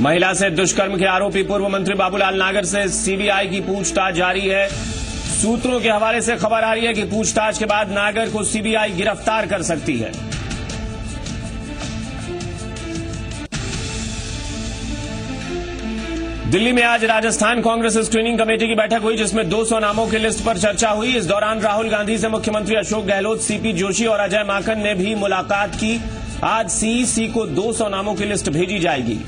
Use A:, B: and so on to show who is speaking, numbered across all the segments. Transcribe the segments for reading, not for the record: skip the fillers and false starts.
A: महिला से दुष्कर्म के आरोपी पूर्व मंत्री बाबूलाल नागर से सीबीआई की पूछताछ जारी है। सूत्रों के हवाले से खबर आ रही है कि पूछताछ के बाद नागर को सीबीआई गिरफ्तार कर सकती है। दिल्ली में आज राजस्थान कांग्रेस स्क्रीनिंग कमेटी की बैठक हुई, जिसमें 200 नामों की लिस्ट पर चर्चा हुई। इस दौरान राहुल गांधी से मुख्यमंत्री अशोक गहलोत, सीपी जोशी और अजय माकन ने भी मुलाकात की। आज सीईसी को 200 नामों की लिस्ट भेजी जाएगी।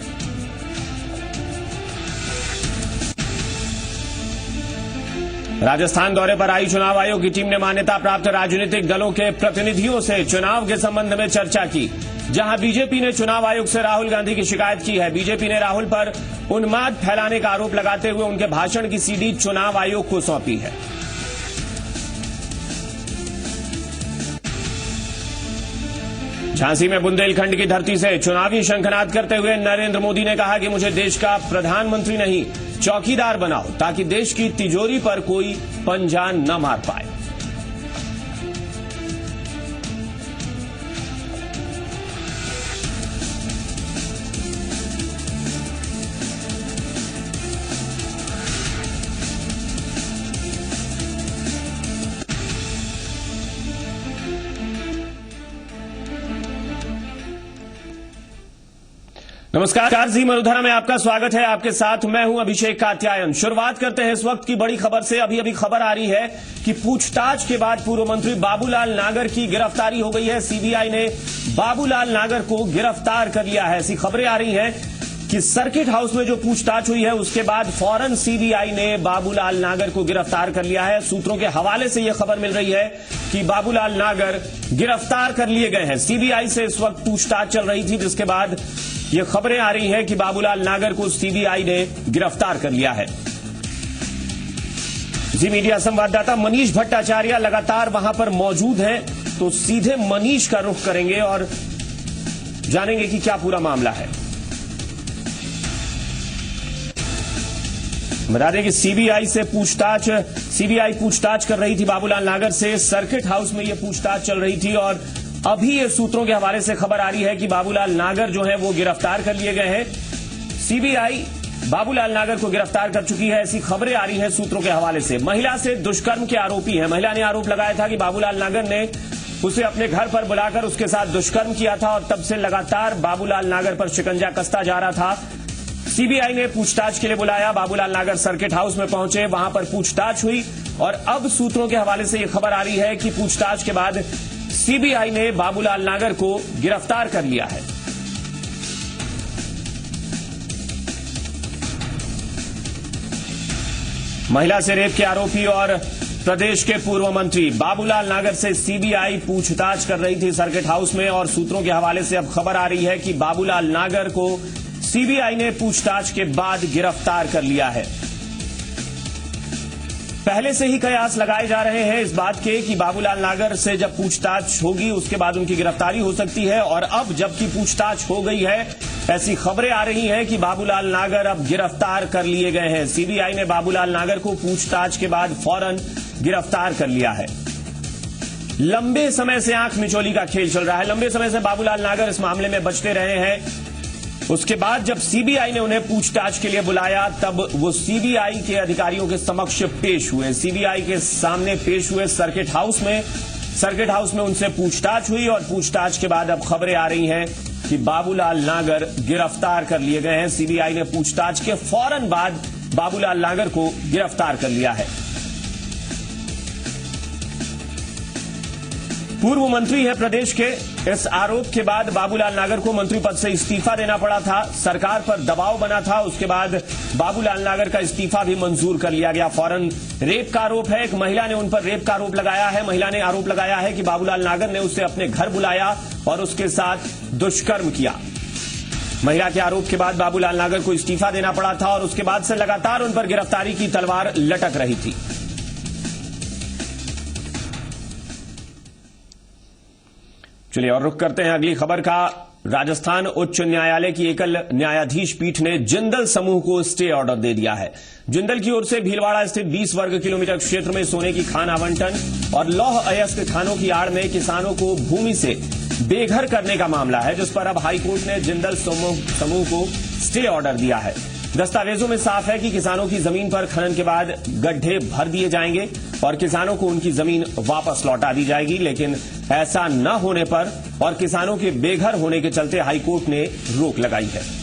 A: राजस्थान दौरे पर आई चुनाव आयोग की टीम ने मान्यता प्राप्त राजनीतिक दलों के प्रतिनिधियों से चुनाव के संबंध में चर्चा की। जहां बीजेपी ने चुनाव आयोग से राहुल गांधी की शिकायत की है। बीजेपी ने राहुल पर उन्माद फैलाने का आरोप लगाते हुए उनके भाषण की सीडी चुनाव आयोग को सौंपी है। झांसी में बुंदेलखंड की धरती से चुनावी शंखनाद करते हुए नरेंद्र मोदी ने कहा कि मुझे देश का प्रधानमंत्री नहीं, चौकीदार बनाओ, ताकि देश की तिजोरी पर कोई पंजा न मार पाए। नमस्कार, जी मरुधरा में आपका स्वागत है। आपके साथ मैं हूं अभिषेक कात्यायन। शुरुआत करते हैं इस वक्त की बड़ी खबर से। अभी खबर आ रही है कि पूछताछ के बाद पूर्व मंत्री बाबूलाल नागर की गिरफ्तारी हो गई है। सीबीआई ने बाबूलाल नागर को गिरफ्तार कर लिया है। ऐसी खबरें आ रही हैं कि सर्किट हाउस में जो पूछताछ हुई है उसके बाद फौरन सीबीआई ने बाबूलाल नागर को गिरफ्तार कर लिया है। सूत्रों के हवाले से यह खबर मिल रही है कि बाबूलाल नागर गिरफ्तार कर लिए गए हैं। सीबीआई से इस वक्त पूछताछ चल रही थी, जिसके बाद ये खबरें आ रही हैं कि बाबूलाल नागर को सीबीआई ने गिरफ्तार कर लिया है। जी मीडिया संवाददाता मनीष भट्टाचार्य लगातार वहां पर मौजूद हैं, तो सीधे मनीष का रुख करेंगे और जानेंगे कि क्या पूरा मामला है। बता दें कि सीबीआई पूछताछ कर रही थी बाबूलाल नागर से। सर्किट हाउस में यह पूछताछ चल रही थी और अभी ये सूत्रों के हवाले से खबर आ रही है कि बाबूलाल नागर जो है वो गिरफ्तार कर लिए गए हैं। सीबीआई बाबूलाल नागर को गिरफ्तार कर चुकी है, ऐसी खबरें आ रही हैं सूत्रों के हवाले से। महिला से दुष्कर्म के आरोपी हैं। महिला ने आरोप लगाया था कि बाबूलाल नागर ने उसे अपने घर पर बुलाकर उसके साथ दुष्कर्म किया था और तब से लगातार बाबूलाल नागर पर शिकंजा कसता जा रहा था। सीबीआई ने पूछताछ के लिए बुलाया। बाबूलाल नागर सर्किट हाउस में पहुंचे, वहां पर पूछताछ हुई और अब सूत्रों के हवाले से यह खबर आ रही है कि पूछताछ के बाद सीबीआई ने बाबूलाल नागर को गिरफ्तार कर लिया है। महिला से रेप के आरोपी और प्रदेश के पूर्व मंत्री बाबूलाल नागर से सीबीआई पूछताछ कर रही थी सर्किट हाउस में और सूत्रों के हवाले से अब खबर आ रही है कि बाबूलाल नागर को सीबीआई ने पूछताछ के बाद गिरफ्तार कर लिया है। पहले से ही कयास लगाए जा रहे हैं इस बात के कि बाबूलाल नागर से जब पूछताछ होगी उसके बाद उनकी गिरफ्तारी हो सकती है और अब जबकि पूछताछ हो गई है, ऐसी खबरें आ रही हैं कि बाबूलाल नागर अब गिरफ्तार कर लिए गए हैं। सीबीआई ने बाबूलाल नागर को पूछताछ के बाद फौरन गिरफ्तार कर लिया है। लंबे समय से आंख मिचौली का खेल चल रहा है। लंबे समय से बाबूलाल नागर इस मामले में बचते रहे हैं। उसके बाद जब सीबीआई ने उन्हें पूछताछ के लिए बुलाया तब वो सीबीआई के अधिकारियों के समक्ष पेश हुए। सीबीआई के सामने पेश हुए सर्किट हाउस में उनसे पूछताछ हुई और पूछताछ के बाद अब खबरें आ रही हैं कि बाबूलाल नागर गिरफ्तार कर लिए गए हैं। सीबीआई ने पूछताछ के फौरन बाद बाबूलाल नागर को गिरफ्तार कर लिया है। पूर्व मंत्री है प्रदेश के। इस आरोप के बाद बाबूलाल नागर को मंत्री पद से इस्तीफा देना पड़ा था। सरकार पर दबाव बना था। उसके बाद बाबूलाल नागर का इस्तीफा भी मंजूर कर लिया गया। फौरन रेप का आरोप है। एक महिला ने उन पर रेप का आरोप लगाया है। महिला ने आरोप लगाया है कि बाबूलाल नागर ने उसे अपने घर बुलाया और उसके साथ दुष्कर्म किया। महिला के आरोप के बाद बाबूलाल नागर को इस्तीफा देना पड़ा था और उसके बाद से लगातार उन पर गिरफ्तारी की तलवार लटक रही थी। चलिए और रुख करते हैं अगली खबर का। राजस्थान उच्च न्यायालय की एकल न्यायाधीश पीठ ने जिंदल समूह को स्टे ऑर्डर दे दिया है। जिंदल की ओर से भीलवाड़ा स्थित 20 वर्ग किलोमीटर क्षेत्र में सोने की खान आवंटन और लौह अयस्क खानों की आड़ में किसानों को भूमि से बेघर करने का मामला है, जिस पर अब हाईकोर्ट ने जिंदल समूह को स्टे ऑर्डर दिया है। दस्तावेजों में साफ है कि किसानों की जमीन पर खनन के बाद गड्ढे भर दिए जाएंगे और किसानों को उनकी जमीन वापस लौटा दी जाएगी, लेकिन ऐसा न होने पर और किसानों के बेघर होने के चलते हाईकोर्ट ने रोक लगाई है।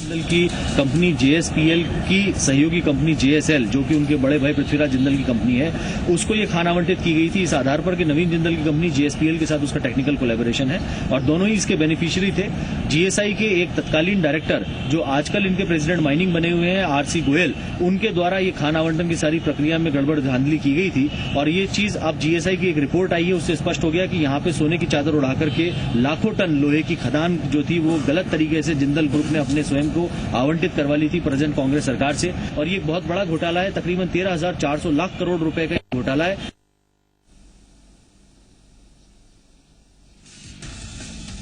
B: जिंदल की कंपनी जेएसपीएल की सहयोगी कंपनी जेएसएल, जो कि उनके बड़े भाई पृथ्वीराज जिंदल की कंपनी है, उसको ये खान आवंटित की गई थी इस आधार पर कि नवीन जिंदल की कंपनी जेएसपीएल के साथ उसका टेक्निकल कोलैबोरेशन है और दोनों ही इसके बेनिफिशियरी थे। जीएसआई के एक तत्कालीन डायरेक्टर, जो आजकल इनके प्रेसिडेंट माइनिंग बने हुए हैं, आरसी गोयल, उनके द्वारा ये खान आवंटन की सारी प्रक्रिया में गड़बड़ धांधली की गई थी और ये चीज अब जीएसआई की एक रिपोर्ट आई है, उससे स्पष्ट हो गया कि यहाँ पे सोने की चादर उड़ा करके लाखों टन लोहे की खदान जो थी वो गलत तरीके से जिंदल ग्रुप ने अपने स्वयं को आवंटित करवा ली थी प्रेजेंट कांग्रेस सरकार से और ये बहुत बड़ा घोटाला है। तकरीबन 13,400 लाख करोड़ रुपए का घोटाला है।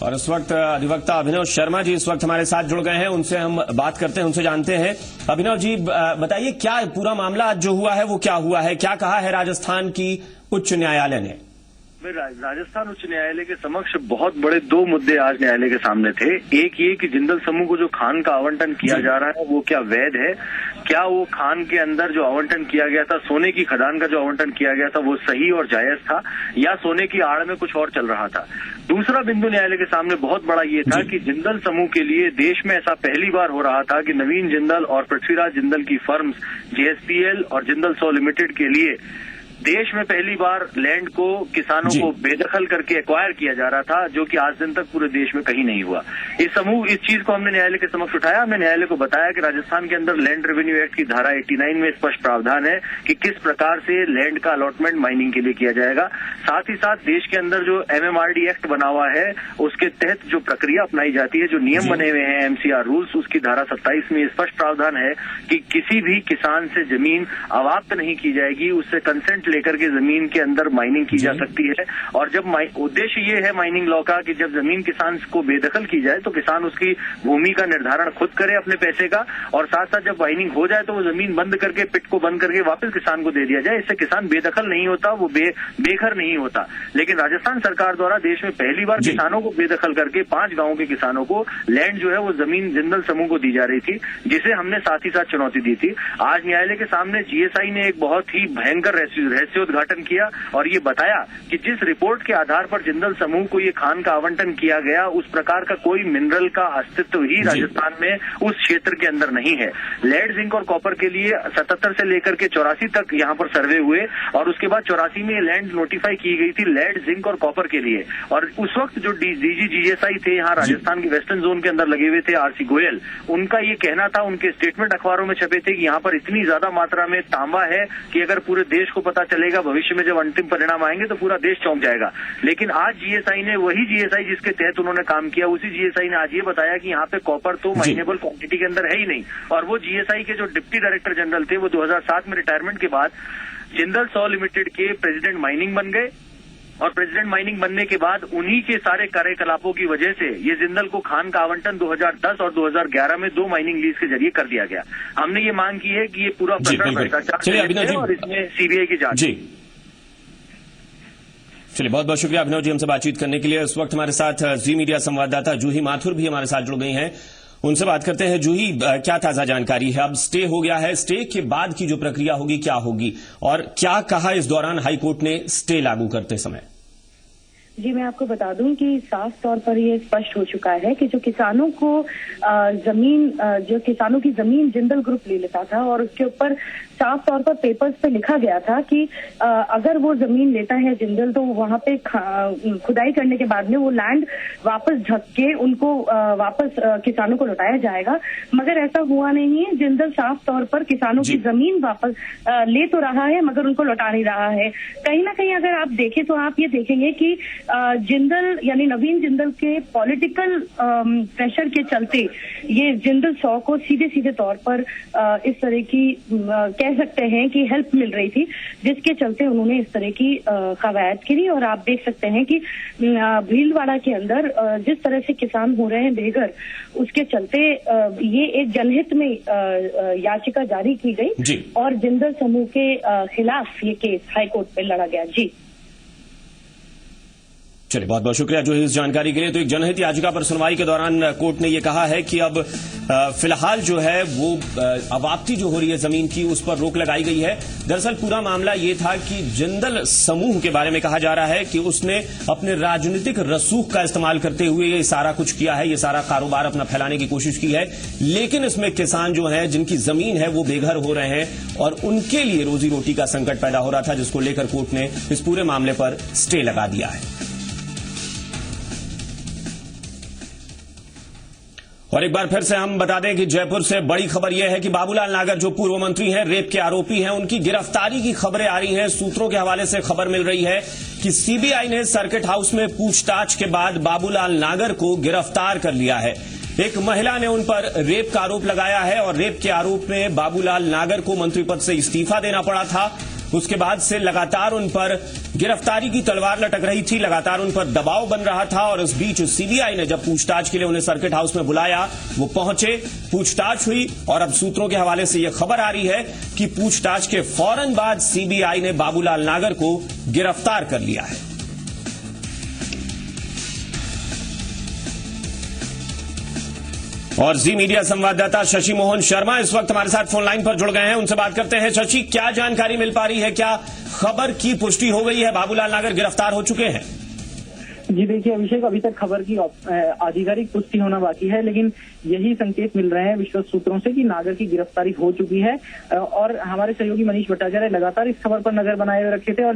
A: और इस वक्त अधिवक्ता अभिनव शर्मा जी इस वक्त हमारे साथ जुड़ गए हैं, उनसे हम बात करते हैं, उनसे जानते हैं। अभिनव जी, बताइए क्या पूरा मामला आज जो हुआ है वो क्या हुआ है, क्या कहा है राजस्थान की उच्च न्यायालय ने?
C: राजस्थान उच्च न्यायालय के समक्ष बहुत बड़े दो मुद्दे आज न्यायालय के सामने थे। एक ये कि जिंदल समूह को जो खान का आवंटन किया जा रहा है वो क्या वैध है, क्या वो खान के अंदर जो आवंटन किया गया था, सोने की खदान का जो आवंटन किया गया था, वो सही और जायज था या सोने की आड़ में कुछ और चल रहा था। दूसरा बिंदु न्यायालय के सामने बहुत बड़ा ये था कि जिंदल समूह के लिए देश में ऐसा पहली बार हो रहा था कि नवीन जिंदल और पृथ्वीराज जिंदल की फर्म्स जेएसपीएल और जिंदल सॉ लिमिटेड के लिए देश में पहली बार लैंड को किसानों को बेदखल करके एक्वायर किया जा रहा था, जो कि आज दिन तक पूरे देश में कहीं नहीं हुआ। इस चीज को हमने न्यायालय के समक्ष उठाया। हमने न्यायालय को बताया कि राजस्थान के अंदर लैंड रेवेन्यू एक्ट की धारा 89 में स्पष्ट प्रावधान है कि किस प्रकार से लैंड का अलॉटमेंट माइनिंग के लिए किया जाएगा। साथ ही साथ देश के अंदर जो एमएमआरडी एक्ट बना हुआ है उसके तहत जो प्रक्रिया अपनाई जाती है, जो नियम बने हुए हैं एमसीआर रूल्स, उसकी धारा 27 में स्पष्ट प्रावधान है कि किसी भी किसान से जमीन अवाप्त नहीं की जाएगी, उससे कंसेंट लेकर के जमीन के अंदर माइनिंग की जा सकती है। और जब उद्देश्य ये है माइनिंग लॉ का कि जब जमीन किसान को बेदखल की जाए तो किसान उसकी भूमि का निर्धारण खुद करे अपने पैसे का, और साथ साथ जब माइनिंग हो जाए तो वो जमीन बंद करके, पिट को बंद करके वापस किसान को दे दिया जाए। इससे किसान बेदखल नहीं होता, वो बेघर नहीं होता। लेकिन राजस्थान सरकार द्वारा देश में पहली बार किसानों को बेदखल करके 5 गांवों के किसानों को लैंड जो है वो जमीन जिंदल समूह को दी जा रही थी, जिसे हमने साथ ही साथ चुनौती दी थी। आज न्यायालय के सामने जीएसआई ने एक बहुत ही भयंकर रहस्योद्घाटन किया और ये बताया कि जिस रिपोर्ट के आधार पर जिंदल समूह को ये खान का आवंटन किया गया, उस प्रकार का कोई मिनरल का अस्तित्व ही राजस्थान में उस क्षेत्र के अंदर नहीं है। लेड, जिंक और कॉपर के लिए 77 से लेकर के 84 तक यहाँ पर सर्वे हुए और उसके बाद 84 में ये लैंड नोटिफाई की गई थी लेड, जिंक और कॉपर के लिए। और उस वक्त जो डीजी जीएसआई थे यहाँ राजस्थान के वेस्टर्न जोन के अंदर लगे हुए थे, आरसी गोयल, उनका ये कहना था, उनके स्टेटमेंट अखबारों में छपे थे कि यहाँ पर इतनी ज्यादा मात्रा में तांबा है कि अगर पूरे देश को पता चलेगा, भविष्य में जब अंतिम परिणाम आएंगे तो पूरा देश चौंक जाएगा। लेकिन आज जीएसआई ने, वही जीएसआई जिसके तहत उन्होंने काम किया, उसी जीएसआई ने आज ये बताया कि यहाँ पे कॉपर तो माइनेबल क्वांटिटी के अंदर है ही नहीं। और वो जीएसआई के जो डिप्टी डायरेक्टर जनरल थे वो 2007 में रिटायरमेंट के बाद जिंदल सॉ लिमिटेड के प्रेसिडेंट माइनिंग बन गए और प्रेसिडेंट माइनिंग बनने के बाद उन्हीं के सारे कार्यकलापों की वजह से ये जिंदल को खान का आवंटन 2010 और 2011 में 2 माइनिंग लीज के जरिए कर दिया गया। हमने ये मांग की है कि ये पूरा प्रकरण भ्रष्टाचार है और इसमें सीबीआई की जांच।
A: चलिए, बहुत बहुत शुक्रिया अभिनव जी हमसे बातचीत करने के लिए। इस वक्त हमारे साथ जी मीडिया संवाददाता जूही माथुर भी हमारे साथ जुड़ गई हैं, उनसे बात करते हैं। जूही, क्या ताजा जानकारी है? अब स्टे हो गया है, स्टे के बाद की जो प्रक्रिया होगी क्या होगी और क्या कहा इस दौरान हाईकोर्ट ने स्टे लागू करते समय?
D: जी, मैं आपको बता दूं कि साफ तौर पर ये स्पष्ट हो चुका है कि जो किसानों की जमीन जिंदल ग्रुप ले लेता था और उसके ऊपर साफ तौर पर पेपर्स पे लिखा गया था कि अगर वो जमीन लेता है जिंदल तो वहां पे खुदाई करने के बाद में वो लैंड वापस ढक के उनको वापस किसानों को लौटाया जाएगा। मगर ऐसा हुआ नहीं है। जिंदल साफ तौर पर किसानों की जमीन वापस ले तो रहा है मगर उनको लौटा नहीं रहा है। कहीं ना कहीं अगर आप देखें तो आप ये देखेंगे कि जिंदल यानी नवीन जिंदल के पॉलिटिकल प्रेशर के चलते ये जिंदल 100 को सीधे सीधे तौर पर इस तरह की कह सकते हैं कि हेल्प मिल रही थी, जिसके चलते उन्होंने इस तरह की कवायद करी। और आप देख सकते हैं कि भीलवाड़ा के अंदर जिस तरह से किसान हो रहे हैं बेघर, उसके चलते ये एक जनहित में याचिका जारी की गई और जिंदल समूह के खिलाफ ये केस हाईकोर्ट में लड़ा गया। जी
A: चलिए, बहुत बहुत शुक्रिया जो इस जानकारी के लिए। तो एक जनहित याचिका पर सुनवाई के दौरान कोर्ट ने यह कहा है कि अब फिलहाल जो है वो अवाप्ति जो हो रही है जमीन की, उस पर रोक लगाई गई है। दरअसल पूरा मामला ये था कि जिंदल समूह के बारे में कहा जा रहा है कि उसने अपने राजनीतिक रसूख का इस्तेमाल करते हुए ये सारा कुछ किया है, ये सारा कारोबार अपना फैलाने की कोशिश की है। लेकिन इसमें किसान जो है जिनकी जमीन है वो बेघर हो रहे हैं और उनके लिए रोजी रोटी का संकट पैदा हो रहा था, जिसको लेकर कोर्ट ने इस पूरे मामले पर स्टे लगा दिया है। और एक बार फिर से हम बता दें कि जयपुर से बड़ी खबर यह है कि बाबूलाल नागर जो पूर्व मंत्री हैं, रेप के आरोपी हैं, उनकी गिरफ्तारी की खबरें आ रही हैं। सूत्रों के हवाले से खबर मिल रही है कि सीबीआई ने सर्किट हाउस में पूछताछ के बाद बाबूलाल नागर को गिरफ्तार कर लिया है। एक महिला ने उन पर रेप का आरोप लगाया है और रेप के आरोप में बाबूलाल नागर को मंत्री पद से इस्तीफा देना पड़ा था। उसके बाद से लगातार उन पर गिरफ्तारी की तलवार लटक रही थी, लगातार उन पर दबाव बन रहा था। और इस बीच सीबीआई ने जब पूछताछ के लिए उन्हें सर्किट हाउस में बुलाया, वो पहुंचे, पूछताछ हुई और अब सूत्रों के हवाले से यह खबर आ रही है कि पूछताछ के फौरन बाद सीबीआई ने बाबूलाल नागर को गिरफ्तार कर लिया है। और जी मीडिया संवाददाता शशि मोहन शर्मा इस वक्त हमारे साथ फोन लाइन पर जुड़ गए हैं, उनसे बात करते हैं। शशि, क्या जानकारी मिल पा रही है? क्या खबर की पुष्टि हो गई है? बाबूलाल नागर गिरफ्तार हो चुके हैं?
E: जी देखिए अभिषेक, अभी तक खबर की आधिकारिक पुष्टि होना बाकी है, लेकिन यही संकेत मिल रहे हैं विश्वस्त सूत्रों से कि नागर की गिरफ्तारी हो चुकी है। और हमारे सहयोगी मनीष भट्टाचार्य लगातार इस खबर पर नजर बनाए हुए रखे थे और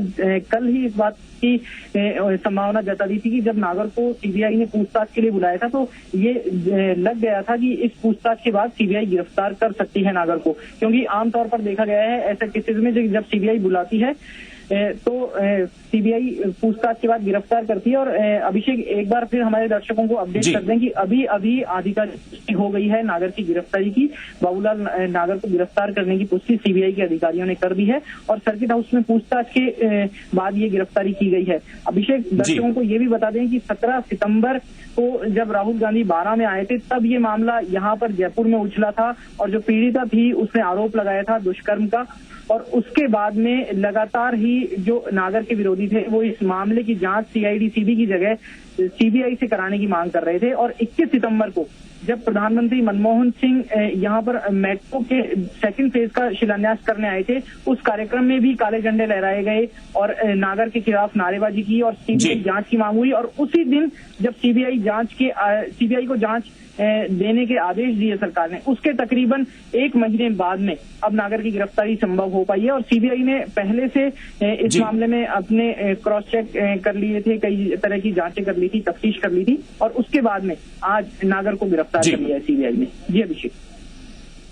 E: कल ही इस बात की संभावना जता दी थी कि जब नागर को सीबीआई ने पूछताछ के लिए बुलाया था तो ये लग गया था कि इस पूछताछ के बाद सीबीआई गिरफ्तार कर सकती है नागर को, क्योंकि आमतौर पर देखा गया है ऐसे केसेस में जब सीबीआई बुलाती है तो सीबीआई पूछताछ के बाद गिरफ्तार करती है। और अभिषेक, एक बार फिर हमारे दर्शकों को अपडेट कर दें कि अभी अभी आधिकारिक पुष्टि हो गई है नागर की गिरफ्तारी की। बाबूलाल नागर को गिरफ्तार करने की पुष्टि सीबीआई के अधिकारियों ने कर दी है और सर्किट हाउस में पूछताछ के बाद ये गिरफ्तारी की गई है। अभिषेक, दर्शकों को ये भी बता दें कि 17 सितंबर को जब राहुल गांधी बारां में आए थे तब ये मामला यहाँ पर जयपुर में उछला था और जो पीड़िता थी उसने आरोप लगाया था दुष्कर्म का। और उसके बाद में लगातार ही जो नागर के विरोधी थे वो इस मामले की जांच सीआईडी-सीबी की जगह सीबीआई से कराने की मांग कर रहे थे। और 21 सितंबर को जब प्रधानमंत्री मनमोहन सिंह यहाँ पर मेट्रो के सेकंड फेज का शिलान्यास करने आए थे, उस कार्यक्रम में भी काले झंडे लहराए गए और नागर के खिलाफ नारेबाजी की और सीबीआई जांच की मांग हुई। और उसी दिन जब सीबीआई को जांच देने के आदेश दिए सरकार ने, उसके तकरीबन एक महीने बाद में अब नागर की गिरफ्तारी संभव हो पाई है। और सीबीआई ने पहले से इस मामले में अपने क्रॉस चेक कर लिए थे, कई तरह की जांचें कर ली थी, तफ्तीश कर ली थी और उसके बाद में आज नागर को गिरफ्तार कर लिया है सीबीआई ने। जी अभिषेक।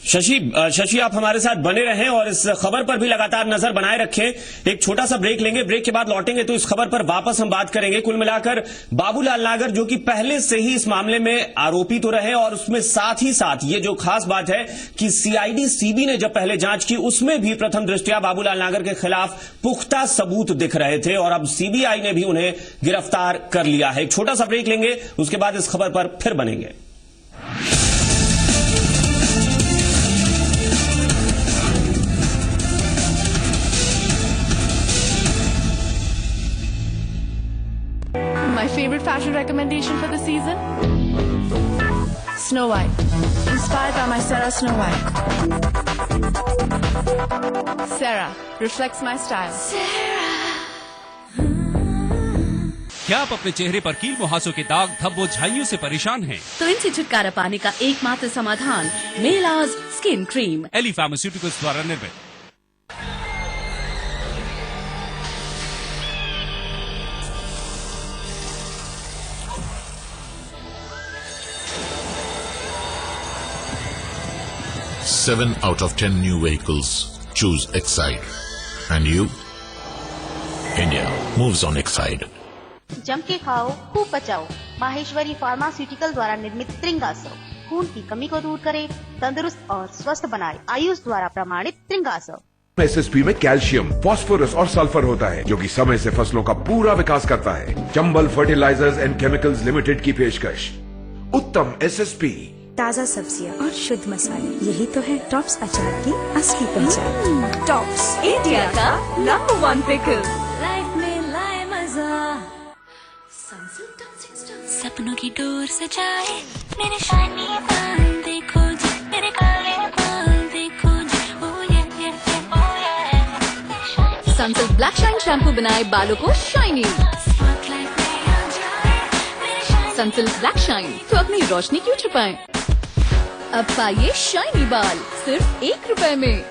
A: शशि आप हमारे साथ बने रहें और इस खबर पर भी लगातार नजर बनाए रखें। एक छोटा सा ब्रेक लेंगे, ब्रेक के बाद लौटेंगे तो इस खबर पर वापस हम बात करेंगे। कुल मिलाकर बाबूलाल नागर जो कि पहले से ही इस मामले में आरोपी तो रहे और उसमें साथ ही साथ ये जो खास बात है कि सीआईडी-सीबी ने जब पहले जांच की उसमें भी प्रथम दृष्टया बाबूलाल नागर के खिलाफ पुख्ता सबूत दिख रहे थे और अब सीबीआई ने भी उन्हें गिरफ्तार कर लिया है। एक छोटा सा ब्रेक लेंगे, उसके बाद इस खबर पर फिर बनेंगे।
F: My favorite fashion recommendation for the season? Snow White. Inspired by my Sarah Snow White. Sarah reflects my style.
G: क्या आप अपने चेहरे पर कील मुहासों के दाग, धब्बों, झाइयों से परेशान हैं?
H: तो इनसे छुटकारा पाने का एकमात्र समाधान मेलाज स्किन क्रीम,
G: एली फार्मास्यूटिकल्स द्वारा निर्मित।
I: Seven out of 10 new vehicles choose Exide. And you? India moves on Exide.
J: जम के खाओ, खूब बचाओ। माहेश्वरी फार्मास्यूटिकल द्वारा निर्मित त्रिंगासव खून की कमी को दूर करे, तंदुरुस्त और स्वस्थ बनाए। आयुष द्वारा प्रमाणित त्रिंगासव।
K: एसएसपी में कैल्शियम, फास्फोरस और सल्फर होता है, जो कि समय से फसलों का पूरा विकास करता है। Chambal fertilisers and chemicals limited की पेशकश उत्तम एसएसपी।
L: ताज़ा सब्जियां और शुद्ध मसाले, यही तो है टॉप्स अचार की असली पहचान। टॉप्स, इंडिया का नंबर 1 पिकल।
M: लाइफ में लाए मजा। सपनों की डोर सजाए मेरे शाइनी बाल देखो जी, मेरे काले बाल देखो जी। ओह ये ओह ये।
F: सनसिल्क ब्लैक शाइन शैम्पू बनाए बालों को शाइनी। सनसिल्क ब्लैक शाइन, तो अपनी रोशनी क्यों छुपाएं? अब पाइए शाइनी बाल सिर्फ ₹1 में।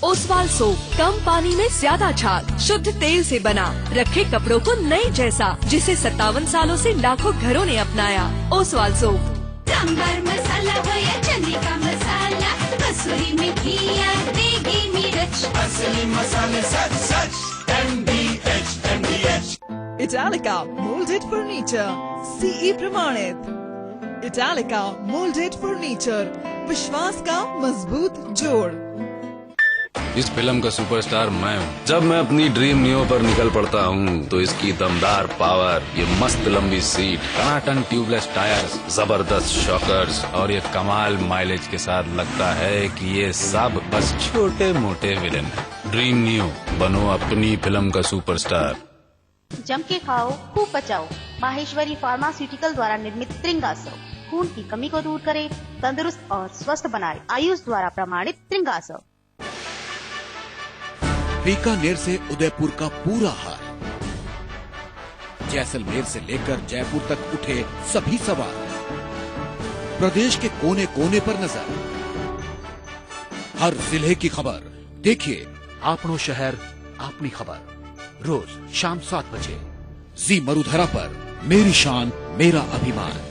N: ओसवाल सोप, कम पानी में ज्यादा झाग, शुद्ध तेल से बना, रखे कपड़ों को नए जैसा, जिसे 57 सालों से लाखों घरों ने अपनाया। ओसवाल सोप।
M: सांबर मसाला हो या चने का मसाला, कसूरी मेथी या देगी मिर्च, असली मसाले सच सच MDH।
O: Italica molded furniture, CE प्रमाणित। Italica molded furniture, विश्वास का मजबूत जोड़।
P: इस फिल्म का सुपरस्टार मैं हूँ। जब मैं अपनी ड्रीम नियो पर निकल पड़ता हूँ तो इसकी दमदार पावर, ये मस्त लंबी सीट, टनाटन ट्यूबलेस टायर्स, जबरदस्त शॉकर्स और ये कमाल माइलेज के साथ लगता है कि ये सब बस छोटे मोटे विलेन है। ड्रीम नियो, बनो अपनी फिल्म का सुपरस्टार।
J: जम के खाओ, खूब बचाओ। माहेश्वरी फार्मास्यूटिकल द्वारा निर्मित त्रिंगासव खून की कमी को दूर करे, तंदुरुस्त और स्वस्थ बनाए। आयुष द्वारा प्रमाणित त्रिंगासव।
Q: बीकानेर से उदयपुर का पूरा हाल, जैसलमेर से लेकर जयपुर तक उठे सभी सवाल, प्रदेश के कोने कोने पर नजर, हर जिले की खबर देखिए आपनो शहर आपनी खबर, रोज शाम 7 बजे जी मरुधरा पर। मेरी शान मेरा अभिमान।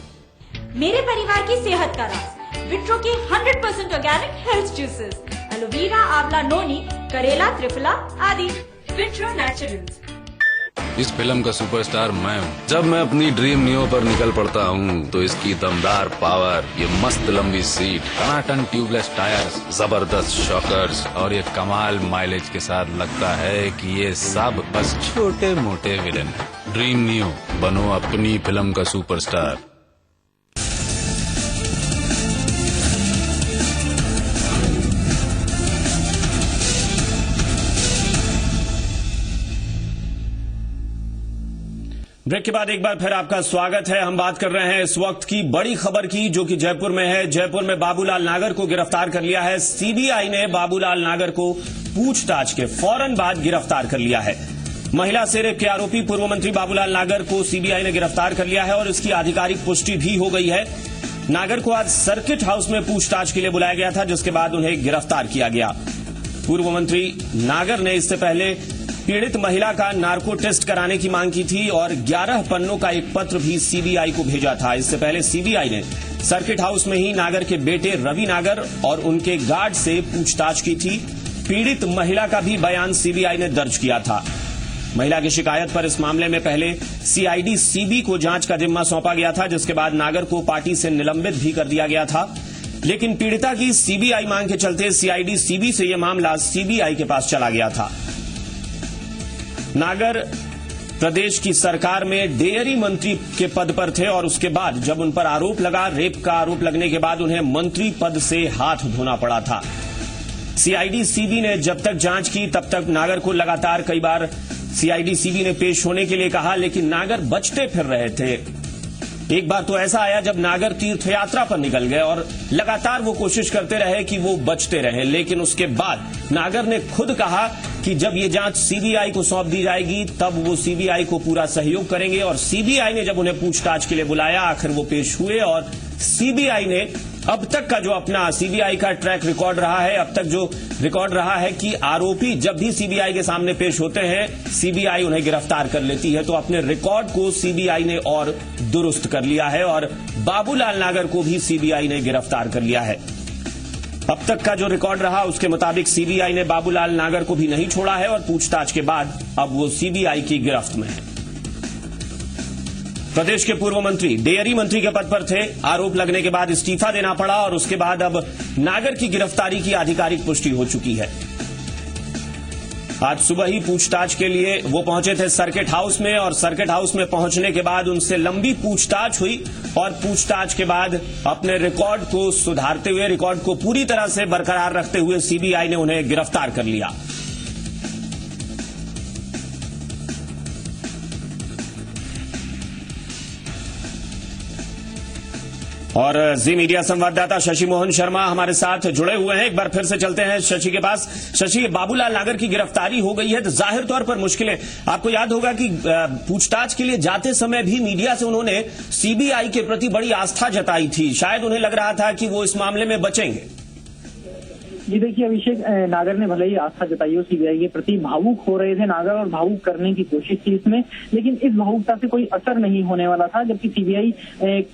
R: मेरे परिवार की सेहत का राज, विट्रो के 100% ऑर्गेनिक हेल्थ जूसेस, एलोवेरा, आंवला, नोनी, करेला, त्रिफला आदि। Vitro naturals.
P: इस फिल्म का सुपरस्टार मैं हूँ। जब मैं अपनी ड्रीम नियो पर निकल पड़ता हूँ तो इसकी दमदार पावर, ये मस्त लंबी सीट, टनाटन ट्यूबलेस टायर्स, जबरदस्त शॉकर्स और ये कमाल माइलेज के साथ लगता है कि ये सब बस छोटे मोटे विलेन है। ड्रीम नियो, बनो अपनी फिल्म का सुपरस्टार।
A: ब्रेक के बाद एक बार फिर आपका स्वागत है। हम बात कर रहे हैं इस वक्त की बड़ी खबर की, जो कि जयपुर में है। जयपुर में बाबूलाल नागर को गिरफ्तार कर लिया है। सीबीआई ने बाबूलाल नागर को पूछताछ के फौरन बाद गिरफ्तार कर लिया है। महिला से रेप के आरोपी पूर्व मंत्री बाबूलाल नागर को सीबीआई ने गिरफ्तार कर लिया है और इसकी आधिकारिक पुष्टि भी हो गई है। नागर को आज सर्किट हाउस में पूछताछ के लिए बुलाया गया था, जिसके बाद उन्हें गिरफ्तार किया गया। पूर्व मंत्री नागर ने इससे पहले पीड़ित महिला का नार्को टेस्ट कराने की मांग की थी और 11 पन्नों का एक पत्र भी सीबीआई को भेजा था। इससे पहले सीबीआई ने सर्किट हाउस में ही नागर के बेटे रवि नागर और उनके गार्ड से पूछताछ की थी। पीड़ित महिला का भी बयान सीबीआई ने दर्ज किया था। महिला की शिकायत पर इस मामले में पहले सीआईडी सीबी को जांच का जिम्मा सौंपा गया था, जिसके बाद नागर को पार्टी से निलंबित भी कर दिया गया था। लेकिन पीड़िता की सीबीआई मांग के चलते सीआईडी सीबी से यह मामला सीबीआई के पास चला गया था। नागर प्रदेश की सरकार में डेयरी मंत्री के पद पर थे और उसके बाद जब उन पर आरोप लगा, रेप का आरोप लगने के बाद उन्हें मंत्री पद से हाथ धोना पड़ा था। सीआईडी सीबी ने जब तक जांच की तब तक नागर को लगातार कई बार सीआईडी सीबी ने पेश होने के लिए कहा, लेकिन नागर बचते फिर रहे थे। एक बार तो ऐसा आया जब नागर तीर्थ यात्रा पर निकल गए और लगातार वो कोशिश करते रहे कि वो बचते रहे, लेकिन उसके बाद नागर ने खुद कहा कि जब ये जांच सीबीआई को सौंप दी जाएगी तब वो सीबीआई को पूरा सहयोग करेंगे। और सीबीआई ने जब उन्हें पूछताछ के लिए बुलाया, आखिर वो पेश हुए और सीबीआई ने अब तक का जो अपना सीबीआई का ट्रैक रिकॉर्ड रहा है, अब तक जो रिकॉर्ड रहा है कि आरोपी जब भी सीबीआई के सामने पेश होते हैं सीबीआई उन्हें गिरफ्तार कर लेती है, तो अपने रिकॉर्ड को सीबीआई ने और दुरुस्त कर लिया है और बाबूलाल नागर को भी सीबीआई ने गिरफ्तार कर लिया है। अब तक का जो रिकॉर्ड रहा उसके मुताबिक सीबीआई ने बाबूलाल नागर को भी नहीं छोड़ा है और पूछताछ के बाद अब वो सीबीआई की गिरफ्त में है। प्रदेश के पूर्व मंत्री डेयरी मंत्री के पद पर थे। आरोप लगने के बाद इस्तीफा देना पड़ा और उसके बाद अब नागर की गिरफ्तारी की आधिकारिक पुष्टि हो चुकी है। आज सुबह ही पूछताछ के लिए वो पहुंचे थे सर्किट हाउस में और सर्किट हाउस में पहुंचने के बाद उनसे लंबी पूछताछ हुई और पूछताछ के बाद अपने रिकॉर्ड को सुधारते हुए, रिकॉर्ड को पूरी तरह से बरकरार रखते हुए सीबीआई ने उन्हें गिरफ्तार कर लिया। और जी मीडिया संवाददाता शशि मोहन शर्मा हमारे साथ जुड़े हुए हैं। एक बार फिर से चलते हैं शशि के पास। शशि, बाबूलाल नागर की गिरफ्तारी हो गई है तो जाहिर तौर पर मुश्किलें, आपको याद होगा कि पूछताछ के लिए जाते समय भी मीडिया से उन्होंने सीबीआई के प्रति बड़ी आस्था जताई थी। शायद उन्हें लग रहा था कि वो इस मामले में बचेंगे।
E: जी देखिए अभिषेक, नागर ने भले ही आस्था जताई हो सीबीआई के प्रति, भावुक हो रहे थे नागर और भावुक करने की कोशिश की इसमें, लेकिन इस भावुकता से कोई असर नहीं होने वाला था। जबकि सीबीआई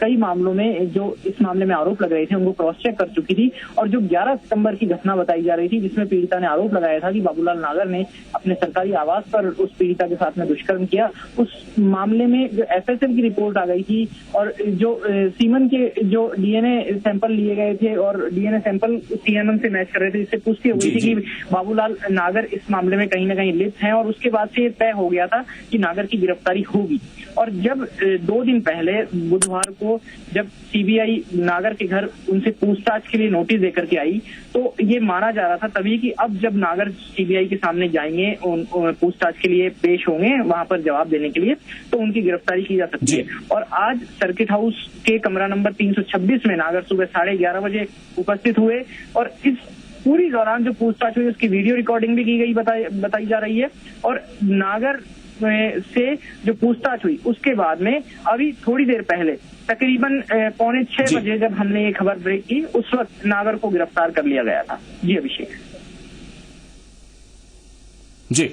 E: कई मामलों में जो इस मामले में आरोप लग रहे थे उनको क्रॉस चेक कर चुकी थी और जो 11 सितंबर की घटना बताई जा रही थी जिसमें पीड़िता ने आरोप लगाया था कि बाबूलाल नागर ने अपने सरकारी आवास पर उस पीड़िता के साथ में दुष्कर्म किया, उस मामले में जो एफएसएल की रिपोर्ट आ गई थी और जो सीमन के जो डीएनए सैंपल लिए गए थे और डीएनए सैंपल सीएमएम से मैच रहे थे, इससे पुष्टि हो गई थी कि बाबूलाल नागर इस मामले में कहीं ना कहीं लिप्त हैं और उसके बाद से ये तय हो गया था कि नागर की गिरफ्तारी होगी। और जब 2 दिन पहले बुधवार को जब सीबीआई नागर के घर उनसे पूछताछ के लिए नोटिस देकर के आई तो ये माना जा रहा था तभी कि अब जब नागर सीबीआई के सामने जाएंगे, पूछताछ के लिए पेश होंगे वहां पर जवाब देने के लिए, तो उनकी गिरफ्तारी की जा सकती है। और आज सर्किट हाउस के कमरा नंबर 326 में नागर सुबह 11:30 बजे उपस्थित हुए और इस पूरी दौरान जो पूछताछ हुई उसकी वीडियो रिकॉर्डिंग भी की गई बताई जा रही है। और नागर से जो पूछताछ हुई उसके बाद में अभी थोड़ी देर पहले तकरीबन 5:45 बजे जब हमने ये खबर ब्रेक की उस वक्त नागर को गिरफ्तार कर लिया गया था। जी अभिषेक।
A: जी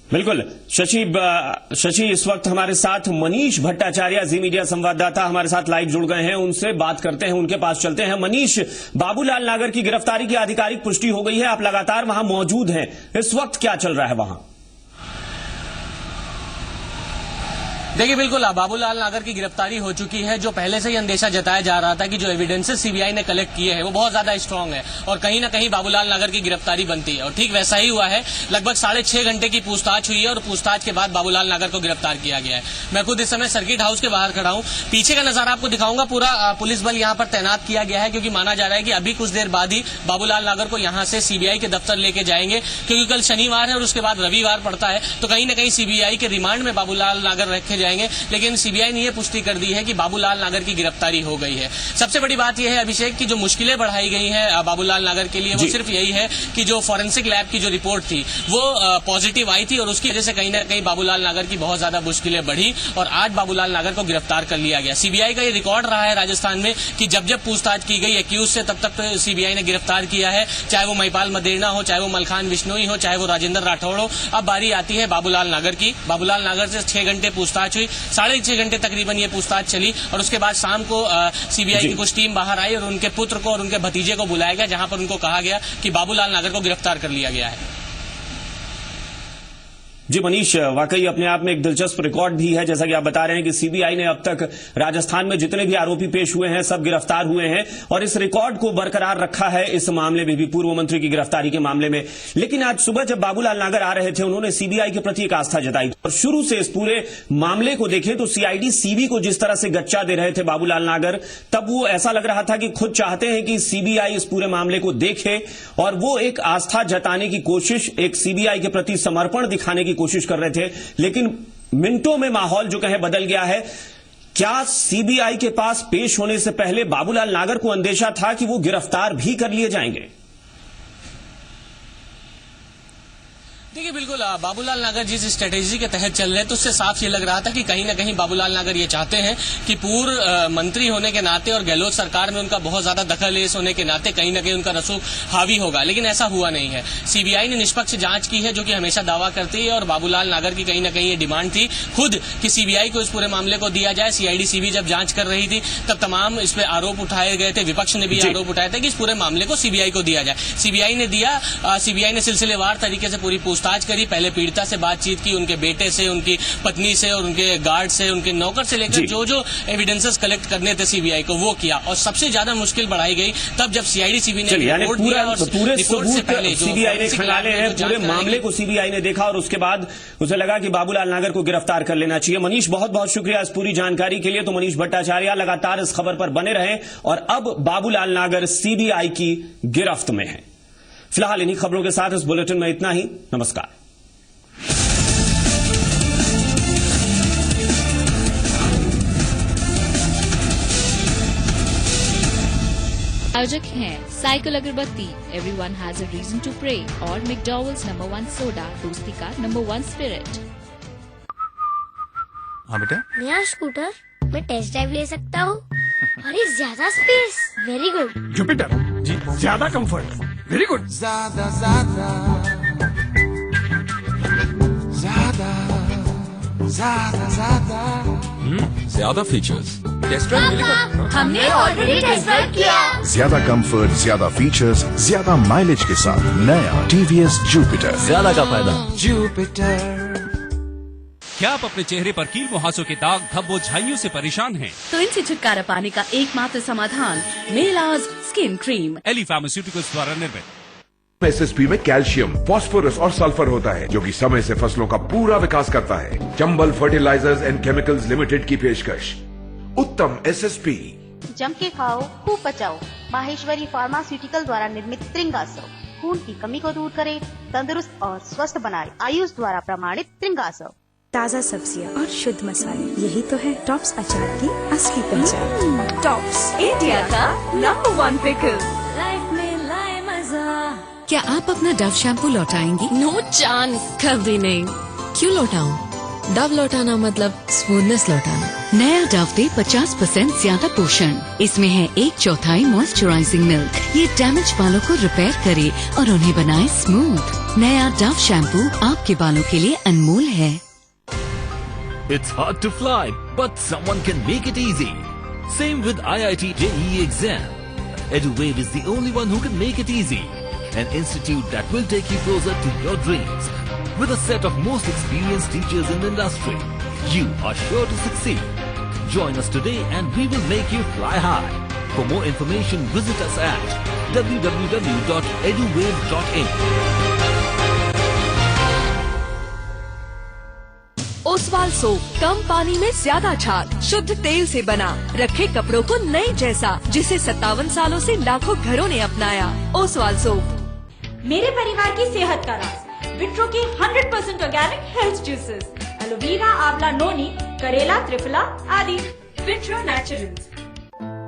A: बिल्कुल शशि, इस वक्त हमारे साथ मनीष भट्टाचार्य जी मीडिया संवाददाता हमारे साथ लाइव जुड़ गए हैं, उनसे बात करते हैं, उनके पास चलते हैं। मनीष, बाबूलाल नागर की गिरफ्तारी की आधिकारिक पुष्टि हो गई है, आप लगातार वहां मौजूद हैं, इस वक्त क्या चल रहा है वहां?
S: देखिए बिल्कुल बाबूलाल नागर की गिरफ्तारी हो चुकी है। जो पहले से ही अंदेशा जताया जा रहा था कि जो एविडेंसेस सीबीआई ने कलेक्ट किए हैं वो बहुत ज्यादा स्ट्रांग है और कहीं ना कहीं बाबूलाल नागर की गिरफ्तारी बनती है और ठीक वैसा ही हुआ है। लगभग 6.5 घंटे की पूछताछ हुई है और पूछताछ के बाद बाबूलाल नागर को गिरफ्तार किया गया है। मैं खुद इस समय सर्किट हाउस के बाहर खड़ा हूं, पीछे का नजारा आपको दिखाऊंगा। पूरा पुलिस बल यहाँ पर तैनात किया गया है क्योंकि माना जा रहा है कि अभी कुछ देर बाद ही बाबूलाल नागर को यहाँ से सीबीआई के दफ्तर लेके जाएंगे, क्योंकि कल शनिवार है और उसके बाद रविवार पड़ता है, तो कहीं ना कहीं सीबीआई के रिमांड में बाबूलाल नागर रखे जाएंगे। लेकिन सीबीआई ने यह पुष्टि कर दी है कि बाबूलाल नागर की गिरफ्तारी हो गई है। सबसे बड़ी बात यह है अभिषेक की जो मुश्किलें बढ़ाई गई हैं बाबूलाल नागर के लिए वो सिर्फ यही है कि जो फॉरेंसिक लैब की जो रिपोर्ट थी वो पॉजिटिव आई थी और उसकी वजह से कहीं ना कहीं बाबूलाल नागर की बहुत ज्यादा मुश्किलें बढ़ी और आज बाबूलाल नागर को गिरफ्तार कर लिया गया। सीबीआई का ये रिकॉर्ड रहा है राजस्थान में कि जब जब पूछताछ की गई एक्यूज से तब तक सीबीआई ने गिरफ्तार किया है, चाहे वो महिपाल मदेरणा हो, चाहे वो मलखान बिश्नोई हो, चाहे वो राजेंद्र राठौड़ हो। अब बारी आती है बाबूलाल नागर की। बाबूलाल नागर से 6 घंटे पूछताछ हुई, 6.5 घंटे तकरीबन ये पूछताछ चली और उसके बाद शाम को सीबीआई की कुछ टीम बाहर आई और उनके पुत्र को और उनके भतीजे को बुलाया गया, जहां पर उनको कहा गया कि बाबूलाल नागर को गिरफ्तार कर लिया गया है।
A: जी मनीष, वाकई अपने आप में एक दिलचस्प रिकॉर्ड भी है। जैसा कि आप बता रहे हैं कि सीबीआई ने अब तक राजस्थान में जितने भी आरोपी पेश हुए हैं सब गिरफ्तार हुए हैं और इस रिकॉर्ड को बरकरार रखा है इस मामले में भी, पूर्व मंत्री की गिरफ्तारी के मामले में। लेकिन आज सुबह जब बाबूलाल नागर आ रहे थे उन्होंने सीबीआई के प्रति एक आस्था जताई और शुरू से इस पूरे मामले को देखें तो सीआईडी सीबी को जिस तरह से गच्चा दे रहे थे बाबूलाल नागर, तब वो ऐसा लग रहा था कि खुद चाहते हैं कि सीबीआई इस पूरे मामले को देखे और वो एक आस्था जताने की कोशिश, एक सीबीआई के प्रति समर्पण दिखाने की कोशिश कर रहे थे। लेकिन मिनटों में माहौल जो कहे बदल गया है। क्या सीबीआई के पास पेश होने से पहले बाबूलाल नागर को अंदेशा था कि वो गिरफ्तार भी कर लिए जाएंगे?
S: देखिए बिल्कुल बाबूलाल नागर जिस स्ट्रेटेजी के तहत चल रहे हैं तो उससे साफ ये लग रहा था कि कहीं ना कहीं बाबूलाल नागर ये चाहते हैं कि पूर्व मंत्री होने के नाते और गहलोत सरकार में उनका बहुत ज्यादा दखल-अंदाज होने के नाते कहीं ना कहीं उनका रसूख हावी होगा, लेकिन ऐसा हुआ नहीं है। सीबीआई ने निष्पक्ष जांच की है, जो कि हमेशा दावा करती है, और बाबूलाल नागर की कहीं ना कहीं ये डिमांड थी खुद कि सीबीआई को इस पूरे मामले को दिया जाए। सीआईडी जब जांच कर रही थी तब तमाम इस पे आरोप उठाए गए थे, विपक्ष ने भी आरोप उठाया था कि इस पूरे मामले को सीबीआई को दिया जाए। सीबीआई ने दिया, सीबीआई ने सिलसिलेवार तरीके से पूरी पूछताछ करी, पहले पीड़िता से बातचीत की, उनके बेटे से, उनकी पत्नी से और उनके गार्ड से, उनके नौकर से लेकर जो जो एविडेंसेस कलेक्ट करने थे सीबीआई को वो किया, और सबसे ज्यादा मुश्किल बढ़ाई गई तब जब सीआईडी ने रिपोर्ट दिया और
A: पूरे
S: रिपोर्ट से पहले
A: सीबीआई ने खंगाले हैं, पूरे मामले को सीबीआई ने देखा और उसके बाद उसे लगा कि बाबूलाल नागर को गिरफ्तार कर लेना चाहिए। मनीष, बहुत बहुत शुक्रिया इस पूरी जानकारी के लिए। तो मनीष भट्टाचार्य लगातार इस खबर पर बने रहे और अब बाबूलाल नागर सीबीआई की गिरफ्त में है। फिलहाल इन्हीं खबरों के साथ इस बुलेटिन में इतना ही। नमस्कार।
T: आयोजक हैं cycle agarbatti, everyone has a reason to pray, और मैकडॉवेल्स नंबर 1 सोडा, दोस्ती का नंबर 1 स्पिरिट।
U: हाँ बेटा,
V: नया स्कूटर मैं टेस्ट ड्राइव ले सकता हूँ? अरे ज्यादा स्पेस, वेरी गुड।
U: जुपिटर जी, ज्यादा कंफर्ट, वेरी गुड। ज्यादा ज्यादा ज्यादा ज्यादा ज्यादा ज्यादा फीचर्स, टेस्ट ड्राइव मिलेगा।
V: हमने ऑलरेडी टेस्ट ड्राइव किया।
W: ज्यादा कंफर्ट, ज्यादा फीचर्स, ज्यादा माइलेज के साथ नया टीवीएस जुपिटर,
U: ज्यादा का फायदा जुपिटर।
G: क्या आप अपने चेहरे पर कील मुहासों के दाग, धब्बों, झाइयों से परेशान हैं?
H: तो इनसे छुटकारा पाने का एकमात्र समाधान मेलाज स्किन क्रीम,
G: एली फार्मास्यूटिकल्स द्वारा निर्मित।
K: एसएसपी में कैल्शियम, फास्फोरस और सल्फर होता है, जो कि समय से फसलों का पूरा विकास करता है। Chambal fertilisers and chemicals limited की पेशकश, उत्तम एसएसपी।
J: जम के खाओ, खूब पचाओ। माहेश्वरी फार्मास्यूटिकल द्वारा निर्मित त्रिंगासव खून की कमी को दूर करे, तंदुरुस्त और स्वस्थ बनाए। आयुष द्वारा प्रमाणित त्रिंगासव।
L: ताज़ा सब्जियां और शुद्ध मसाले, यही तो है टॉप्स अचार की असली पहचान। टॉप्स,
N: इंडिया का नंबर 1 पिकल।
F: लाइफ में लाए मजा।
N: क्या आप अपना डव शैम्पू लौटाएंगी?
F: नो चांस, कभी नहीं।
N: क्यों लौटाऊं? डव लौटाना मतलब स्मूथनेस लौटाना। नया डव दे 50% ज्यादा पोषण। इसमें है 1/4 मॉइस्चराइजिंग मिल्क। ये डैमेज बालों को रिपेयर करे और उन्हें बनाए स्मूथ। नया डव शैम्पू आपके बालों के लिए अनमोल है।
X: It's hard to fly, but someone can make it easy. Same with IIT JEE exam. EduWave is the only one who can make it easy. An institute that will take you closer to your dreams. With a set of most experienced teachers in the industry, you are sure to succeed. Join us today and we will make you fly high. For more information, visit us at www.eduwave.in.
N: Oswal soap, कम पानी में ज्यादा झाग, शुद्ध तेल से बना, रखे कपड़ों को नए जैसा, जिसे 57 सालों से लाखों घरों ने अपनाया। ओसवाल सोप।
R: मेरे परिवार की सेहत का राज, विट्रो के 100% ऑर्गेनिक हेल्थ जूसेस, एलोवेरा, आंवला, नोनी, करेला, त्रिफला आदि। Vitro Naturals.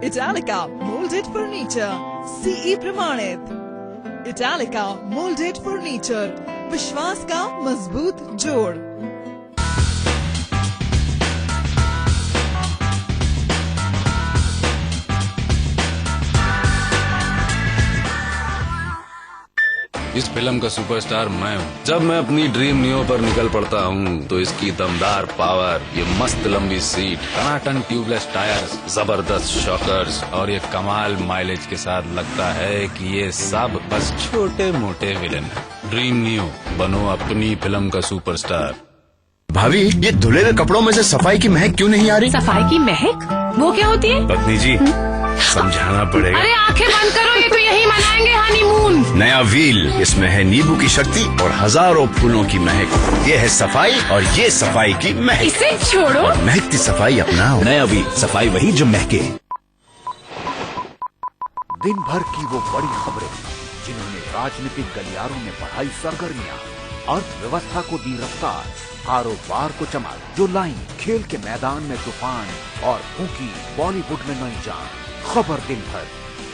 O: Italica moulded furniture, CE प्रमाणित। इटालिका मोल्डेड फर्नीचर, विश्वास का मजबूत जोड़।
P: इस फिल्म का सुपरस्टार मैं हूँ। जब मैं अपनी ड्रीम नियो पर निकल पड़ता हूँ तो इसकी दमदार पावर, ये मस्त लंबी सीट, टनाटन ट्यूबलेस टायर्स, जबरदस्त शॉकर्स और ये कमाल माइलेज के साथ लगता है कि ये सब बस छोटे मोटे विलेन हैं। ड्रीम नियो, बनो अपनी फिल्म का सुपरस्टार।
Y: भाभी, ये धुले हुए कपड़ों में से सफाई की महक क्यों नहीं आ रही?
N: सफाई की महक? वो क्या होती है?
Y: पत्नी जी, समझाना पड़ेगा।
N: अरे आंखें बंद करो, ये तो यही मनाएंगे हनीमून।
Y: नया व्हील, इसमें है नींबू की शक्ति और हजारों फूलों की महक। ये है सफाई और ये सफाई की महक।
N: इसे छोड़ो,
Y: महकती सफाई अपनाओ। नया व्हील, सफाई वही जो महके।
Q: दिन भर की वो बड़ी खबरें जिन्होंने राजनीतिक गलियारों में बढ़ाई सरगर्मियां, अर्थव्यवस्था को दी रफ्तार, कारोबार को चमक, जो लाई खेल के मैदान में तूफान और फूकी बॉलीवुड में नई जान। खबर दिन भर,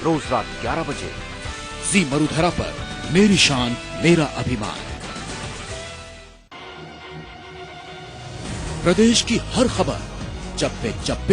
Q: रोज रात 11 बजे, जी मरुधरा पर। मेरी शान, मेरा अभिमान। प्रदेश की हर खबर चप्पे चप्पे